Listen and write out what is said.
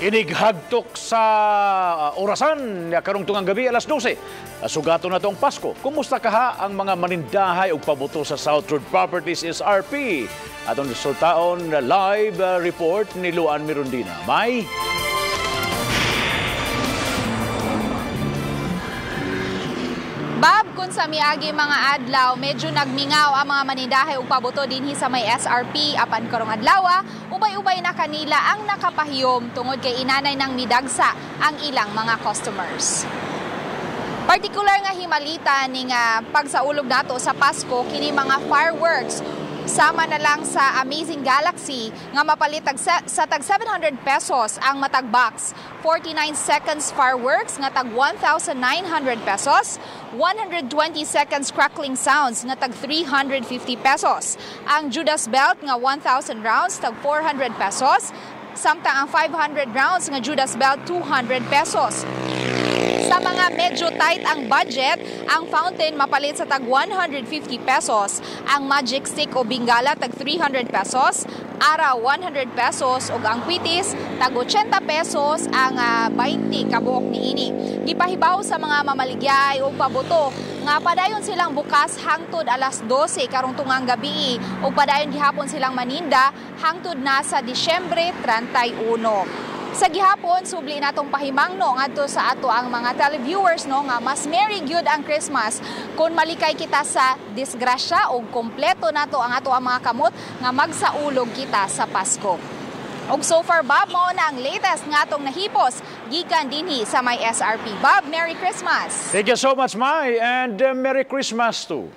Inighagtok sa orasan karong tungang gabi alas 12. Sugato na tong Pasko. Kumusta kaha ang mga manindahay o pabuto sa South Road Properties SRP? Atong resultaon live report ni Luan Mirundina. May Bab, kung sa miagi mga adlaw, medyo nagmingaw ang mga manindahay ug pabuto dinhi sa may SRP apan karong adlaw, ubay-ubay na kanila ang nakapahiyom tungod kay inanay ng midagsa ang ilang mga customers. Partikular nga himalita ning pagsaulog nato sa Pasko kini mga fireworks. Sama na lang sa Amazing Galaxy nga mapalit sa tag 700 pesos ang matag box. 49 seconds fireworks nga tag 1,900 pesos. 120 seconds crackling sounds nga tag 350 pesos. Ang Judas Belt nga 1,000 rounds tag 400 pesos. Samtang ang 500 rounds nga Judas Belt 200 pesos. Sa mga medyo tight ang budget, ang fountain mapalit sa tag 150 pesos, ang magic stick o bingala tag 300 pesos, ara 100 pesos ug ang kwitis tag 80 pesos ang 20 kabuok niini. Gipahibaw sa mga mamaligay o pabuto nga padayon silang bukas hangtod alas 12 karong tungang gabi ug padayon gihapon silang maninda hangtod na sa Disyembre 31. Sa gihapon, subli natong pahimangno ngadto sa ato ang mga televiewers no nga mas merry gyud ang Christmas kung malikay kita sa disgrasya o kompleto nato ang ato ang mga kamot nga magsaulog kita sa Pasko. Og so far, Bob, mao na ang latest nga atong nahipos gikan dinhi sa may SRP. Bob, Merry Christmas! Thank you so much, Mai, and Merry Christmas too.